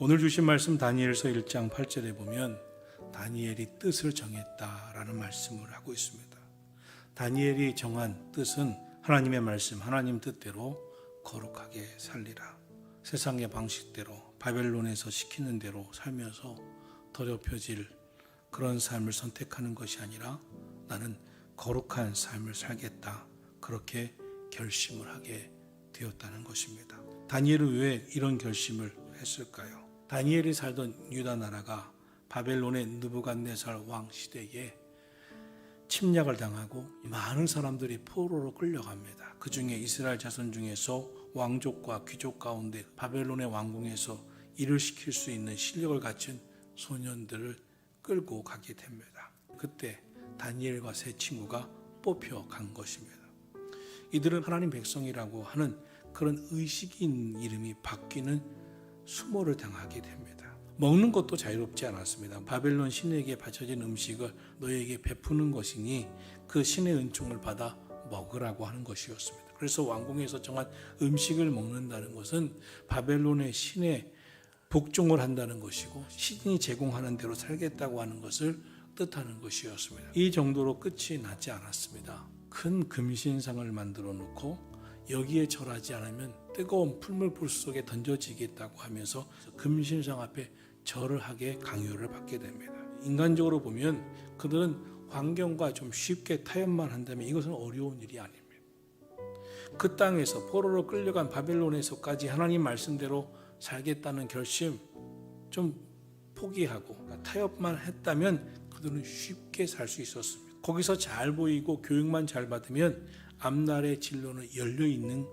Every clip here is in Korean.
오늘 주신 말씀 다니엘서 1장 8절에 보면 다니엘이 뜻을 정했다라는 말씀을 하고 있습니다. 다니엘이 정한 뜻은 하나님의 말씀, 하나님 뜻대로 거룩하게 살리라. 세상의 방식대로 바벨론에서 시키는 대로 살면서 더럽혀질 그런 삶을 선택하는 것이 아니라 나는 거룩한 삶을 살겠다. 그렇게 결심을 하게 되었다는 것입니다. 다니엘은 왜 이런 결심을 했을까요? 다니엘이 살던 유다 나라가 바벨론의 느부갓네살 왕 시대에 침략을 당하고 많은 사람들이 포로로 끌려갑니다. 그 중에 이스라엘 자손 중에서 왕족과 귀족 가운데 바벨론의 왕궁에서 일을 시킬 수 있는 실력을 갖춘 소년들을 끌고 가게 됩니다. 그때 다니엘과 세 친구가 뽑혀간 것입니다. 이들은 하나님 백성이라고 하는 그런 의식인 이름이 바뀌는 수모를 당하게 됩니다. 먹는 것도 자유롭지 않았습니다. 바벨론 신에게 바쳐진 음식을 너에게 베푸는 것이니 그 신의 은총을 받아 먹으라고 하는 것이었습니다. 그래서 왕궁에서 정한 음식을 먹는다는 것은 바벨론의 신에 복종을 한다는 것이고 신이 제공하는 대로 살겠다고 하는 것을 뜻하는 것이었습니다. 이 정도로 끝이 나지 않았습니다. 큰 금신상을 만들어 놓고 여기에 절하지 않으면 뜨거운 풀물불 속에 던져지겠다고 하면서 금신상 앞에 절을 하게 강요를 받게 됩니다. 인간적으로 보면 그들은 환경과 좀 쉽게 타협만 한다면 이것은 어려운 일이 아닙니다. 그 땅에서 포로로 끌려간 바벨론에서까지 하나님 말씀대로 살겠다는 결심 좀 포기하고 타협만 했다면 그들은 쉽게 살 수 있었습니다. 거기서 잘 보이고 교육만 잘 받으면 앞날의 진로는 열려있는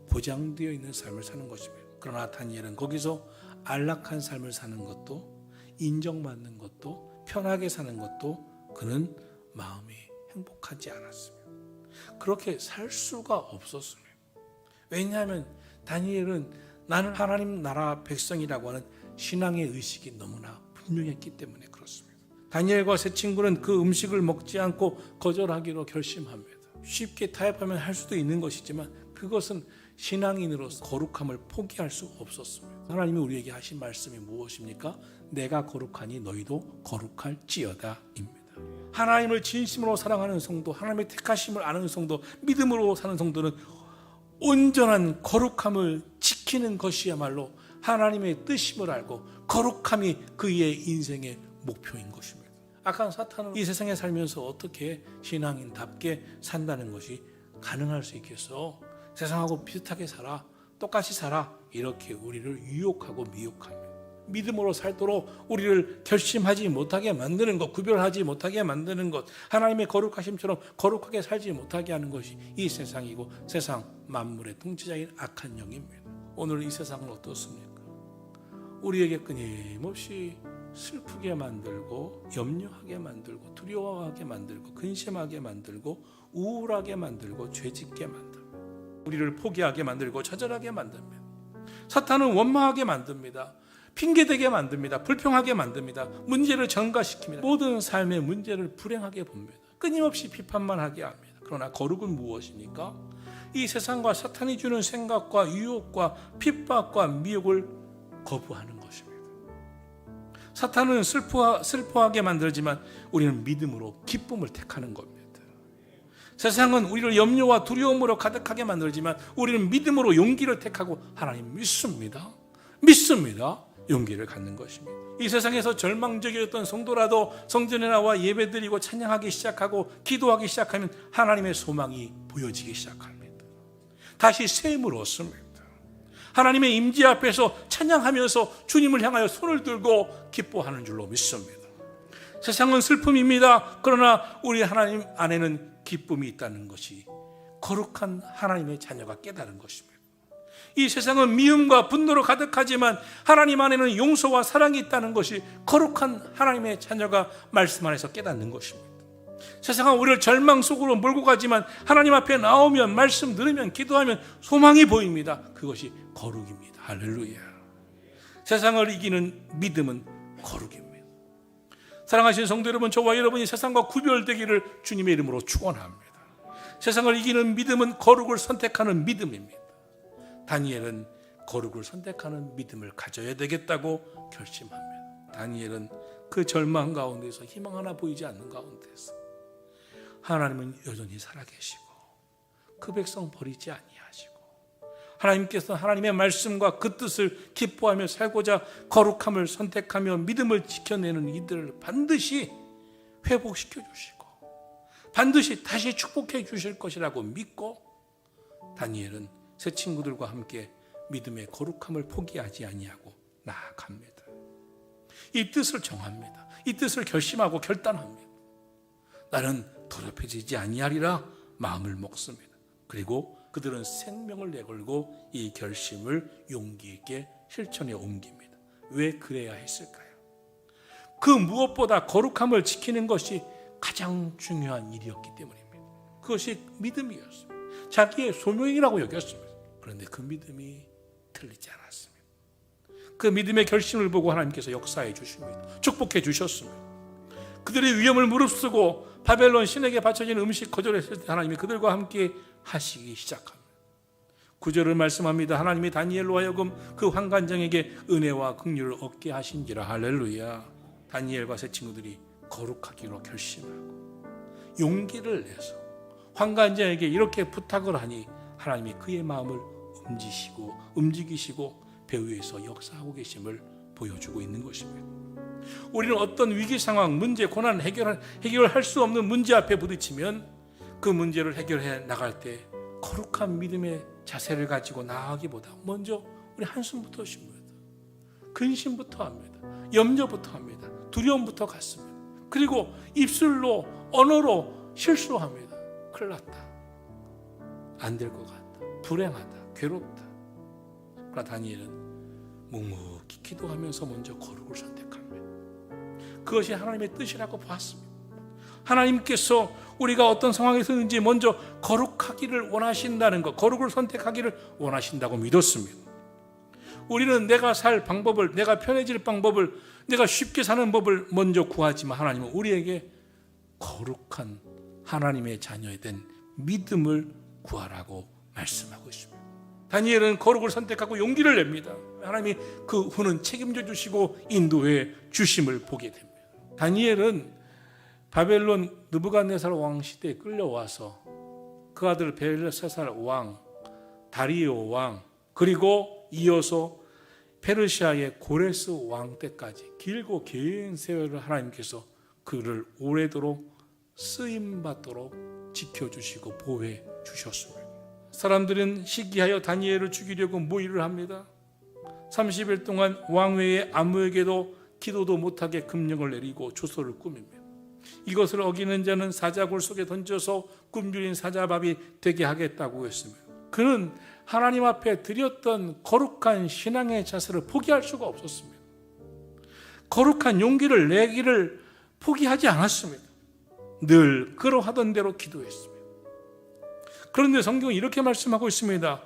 보장되어 있는 삶을 사는 것입니다. 그러나 다니엘은 거기서 안락한 삶을 사는 것도 인정받는 것도 편하게 사는 것도 그는 마음이 행복하지 않았습니다. 그렇게 살 수가 없었습니다. 왜냐하면 다니엘은 나는 하나님 나라 백성이라고 하는 신앙의 의식이 너무나 분명했기 때문에 그렇습니다. 다니엘과 세 친구는 그 음식을 먹지 않고 거절하기로 결심합니다. 쉽게 타협하면 할 수도 있는 것이지만 그것은 신앙인으로서 거룩함을 포기할 수 없었습니다. 하나님이 우리에게 하신 말씀이 무엇입니까? 내가 거룩하니 너희도 거룩할지어다 입니다. 하나님을 진심으로 사랑하는 성도, 하나님의 택하심을 아는 성도, 믿음으로 사는 성도는 온전한 거룩함을 지키는 것이야말로 하나님의 뜻임을 알고 거룩함이 그의 인생의 목표인 것입니다. 악한 사탄은 이 세상에 살면서 어떻게 신앙인답게 산다는 것이 가능할 수 있겠어? 세상하고 비슷하게 살아, 똑같이 살아, 이렇게 우리를 유혹하고 미혹합니다. 믿음으로 살도록 우리를 결심하지 못하게 만드는 것, 구별하지 못하게 만드는 것, 하나님의 거룩하심처럼 거룩하게 살지 못하게 하는 것이 이 세상이고 세상 만물의 통치자인 악한 영입니다. 오늘 이 세상은 어떻습니까? 우리에게 끊임없이 슬프게 만들고 염려하게 만들고 두려워하게 만들고 근심하게 만들고 우울하게 만들고 죄짓게 만듭니다. 우리를 포기하게 만들고 좌절하게 만듭니다. 사탄은 원망하게 만듭니다. 핑계대게 만듭니다. 불평하게 만듭니다. 문제를 전가시킵니다. 모든 삶의 문제를 불행하게 봅니다. 끊임없이 비판만 하게 합니다. 그러나 거룩은 무엇입니까? 이 세상과 사탄이 주는 생각과 유혹과 핍박과 미혹을 거부하는 것입니다. 사탄은 슬퍼하게 만들지만 우리는 믿음으로 기쁨을 택하는 겁니다. 세상은 우리를 염려와 두려움으로 가득하게 만들지만 우리는 믿음으로 용기를 택하고 하나님 믿습니다. 용기를 갖는 것입니다. 이 세상에서 절망적이었던 성도라도 성전에 나와 예배드리고 찬양하기 시작하고 기도하기 시작하면 하나님의 소망이 보여지기 시작합니다. 다시 샘을 얻습니다. 하나님의 임재 앞에서 찬양하면서 주님을 향하여 손을 들고 기뻐하는 줄로 믿습니다. 세상은 슬픔입니다. 그러나 우리 하나님 안에는 기쁨이 있다는 것이 거룩한 하나님의 자녀가 깨달은 것입니다. 이 세상은 미움과 분노로 가득하지만 하나님 안에는 용서와 사랑이 있다는 것이 거룩한 하나님의 자녀가 말씀 안에서 깨닫는 것입니다. 세상은 우리를 절망 속으로 몰고 가지만 하나님 앞에 나오면 말씀 들으면 기도하면 소망이 보입니다. 그것이 거룩입니다. 할렐루야. 세상을 이기는 믿음은 거룩입니다. 사랑하시는 성도 여러분, 저와 여러분이 세상과 구별되기를 주님의 이름으로 축원합니다. 세상을 이기는 믿음은 거룩을 선택하는 믿음입니다. 다니엘은 거룩을 선택하는 믿음을 가져야 되겠다고 결심합니다. 다니엘은 그 절망 가운데서 희망 하나 보이지 않는 가운데서 하나님은 여전히 살아계시고 그 백성 버리지 아니하시고 하나님께서 하나님의 말씀과 그 뜻을 기뻐하며 살고자 거룩함을 선택하며 믿음을 지켜내는 이들을 반드시 회복시켜 주시고 반드시 다시 축복해 주실 것이라고 믿고 다니엘은 새 친구들과 함께 믿음의 거룩함을 포기하지 아니하고 나아갑니다. 이 뜻을 정합니다. 이 뜻을 결심하고 결단합니다. 나는 더럽혀지지 아니하리라 마음을 먹습니다. 그리고 그들은 생명을 내걸고 이 결심을 용기 있게 실천에 옮깁니다. 왜 그래야 했을까요? 그 무엇보다 거룩함을 지키는 것이 가장 중요한 일이었기 때문입니다. 그것이 믿음이었습니다. 자기의 소명이라고 여겼습니다. 그런데 그 믿음이 틀리지 않았습니다. 그 믿음의 결심을 보고 하나님께서 역사해 주십니다. 축복해 주셨습니다. 그들의 위험을 무릅쓰고 바벨론 신에게 바쳐진 음식 거절했을 때 하나님이 그들과 함께 하시기 시작합니다. 9절을 말씀합니다. 하나님이 다니엘로 하여금 그 환관장에게 은혜와 긍휼을 얻게 하신지라. 할렐루야. 다니엘과 새 친구들이 거룩하기로 결심하고 용기를 내서 환관장에게 이렇게 부탁을 하니 하나님이 그의 마음을 움직이시고 배후에서 역사하고 계심을 보여주고 있는 것입니다. 우리는 어떤 위기 상황, 문제, 고난, 해결할 수 없는 문제 앞에 부딪히면 그 문제를 해결해 나갈 때 거룩한 믿음의 자세를 가지고 나아가기보다 먼저 우리 한숨부터 쉽니다. 근심부터 합니다. 염려부터 합니다. 두려움부터 갖습니다. 그리고 입술로, 언어로 실수합니다. 큰일 났다. 안 될 것 같다. 불행하다. 괴롭다. 그러나 다니엘은 묵묵히 기도하면서 먼저 거룩을 선택합니다. 그것이 하나님의 뜻이라고 보았습니다. 하나님께서 우리가 어떤 상황에서든지 먼저 거룩하기를 원하신다는 것, 거룩을 선택하기를 원하신다고 믿었습니다. 우리는 내가 살 방법을, 내가 편해질 방법을, 내가 쉽게 사는 법을 먼저 구하지만 하나님은 우리에게 거룩한 하나님의 자녀에 된 믿음을 구하라고 말씀하고 있습니다. 다니엘은 거룩을 선택하고 용기를 냅니다. 하나님이 그 후는 책임져 주시고 인도해 주심을 보게 됩니다. 다니엘은 바벨론 느부갓네살 왕 시대에 끌려와서 그 아들 벨사살 왕, 다리오 왕, 그리고 이어서 페르시아의 고레스 왕 때까지 길고 긴 세월을 하나님께서 그를 오래도록 쓰임받도록 지켜주시고 보호해 주셨습니다. 사람들은 시기하여 다니엘을 죽이려고 모의를 합니다. 30일 동안 왕외에 아무에게도 기도도 못하게 금령을 내리고 조서를 꾸밉니다. 이것을 어기는 자는 사자굴 속에 던져서 굶주린 사자밥이 되게 하겠다고 했습니다. 그는 하나님 앞에 드렸던 거룩한 신앙의 자세를 포기할 수가 없었습니다. 거룩한 용기를 내기를 포기하지 않았습니다. 늘 그러하던 대로 기도했습니다. 그런데 성경은 이렇게 말씀하고 있습니다.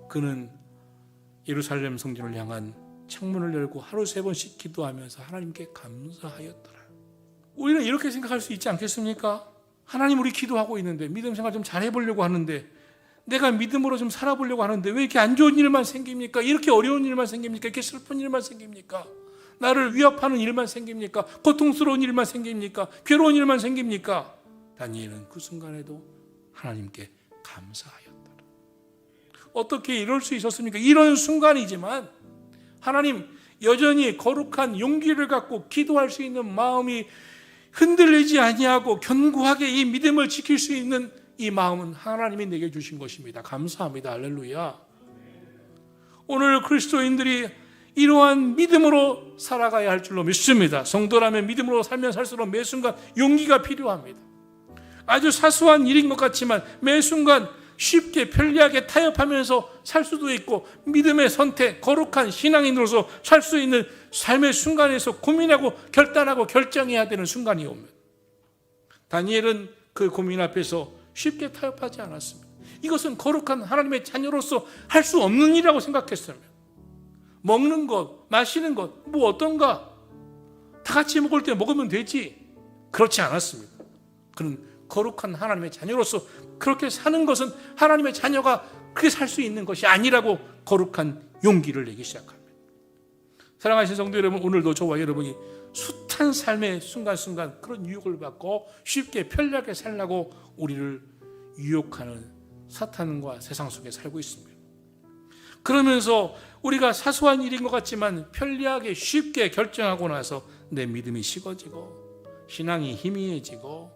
그는 예루살렘 성전을 향한 창문을 열고 하루 3번씩 기도하면서 하나님께 감사하였더라. 우리는 이렇게 생각할 수 있지 않겠습니까? 하나님, 우리 기도하고 있는데 믿음 생활 좀 잘해보려고 하는데 내가 믿음으로 좀 살아보려고 하는데 왜 이렇게 안 좋은 일만 생깁니까? 이렇게 어려운 일만 생깁니까? 이렇게 슬픈 일만 생깁니까? 나를 위협하는 일만 생깁니까? 고통스러운 일만 생깁니까? 괴로운 일만 생깁니까? 다니엘은 그 순간에도 하나님께 감사하였더라. 어떻게 이럴 수 있었습니까? 이런 순간이지만 하나님, 여전히 거룩한 용기를 갖고 기도할 수 있는 마음이 흔들리지 아니하고 견고하게 이 믿음을 지킬 수 있는 이 마음은 하나님이 내게 주신 것입니다. 감사합니다. 할렐루야. 오늘 그리스도인들이 이러한 믿음으로 살아가야 할 줄로 믿습니다. 성도라면 믿음으로 살면 살수록 매 순간 용기가 필요합니다. 아주 사소한 일인 것 같지만 매 순간 쉽게 편리하게 타협하면서 살 수도 있고 믿음의 선택, 거룩한 신앙인으로서 살 수 있는 삶의 순간에서 고민하고 결단하고 결정해야 되는 순간이 옵니다. 다니엘은 그 고민 앞에서 쉽게 타협하지 않았습니다. 이것은 거룩한 하나님의 자녀로서 할 수 없는 일이라고 생각했어요. 먹는 것, 마시는 것, 뭐 어떤가? 다 같이 먹을 때 먹으면 되지. 그렇지 않았습니다. 그는 거룩한 하나님의 자녀로서 그렇게 사는 것은 하나님의 자녀가 그렇게 살 수 있는 것이 아니라고 거룩한 용기를 내기 시작합니다. 사랑하신 성도 여러분, 오늘도 저와 여러분이 숱한 삶의 순간순간 그런 유혹을 받고 쉽게 편리하게 살라고 우리를 유혹하는 사탄과 세상 속에 살고 있습니다. 그러면서 우리가 사소한 일인 것 같지만 편리하게 쉽게 결정하고 나서 내 믿음이 식어지고 신앙이 희미해지고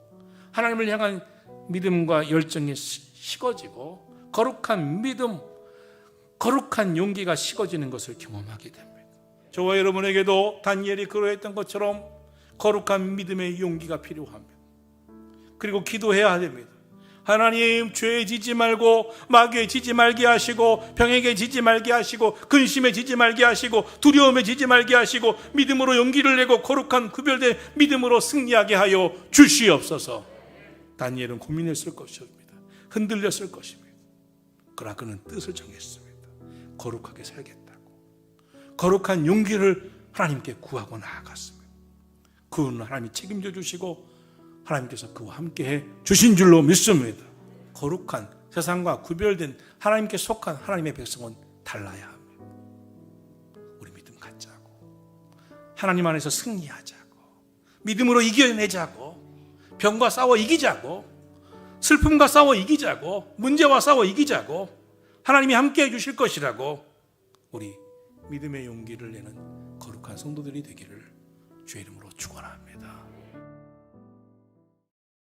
하나님을 향한 믿음과 열정이 식어지고 거룩한 믿음, 거룩한 용기가 식어지는 것을 경험하게 됩니다. 저와 여러분에게도 다니엘이 그러했던 것처럼 거룩한 믿음의 용기가 필요합니다. 그리고 기도해야 됩니다. 하나님, 죄에 지지 말고 마귀에 지지 말게 하시고 병에게 지지 말게 하시고 근심에 지지 말게 하시고 두려움에 지지 말게 하시고 믿음으로 용기를 내고 거룩한 구별된 믿음으로 승리하게 하여 주시옵소서. 다니엘은 고민했을 것입니다. 흔들렸을 것입니다. 그러나 그는 뜻을 정했습니다. 거룩하게 살겠다고. 거룩한 용기를 하나님께 구하고 나아갔습니다. 그는 하나님이 책임져 주시고 하나님께서 그와 함께해 주신 줄로 믿습니다. 거룩한 세상과 구별된 하나님께 속한 하나님의 백성은 달라야 합니다. 우리 믿음 갖자고, 하나님 안에서 승리하자고, 믿음으로 이겨내자고, 병과 싸워 이기자고, 슬픔과 싸워 이기자고, 문제와 싸워 이기자고, 하나님이 함께해 주실 것이라고 우리 믿음의 용기를 내는 거룩한 성도들이 되기를 주의 이름으로 축원합니다.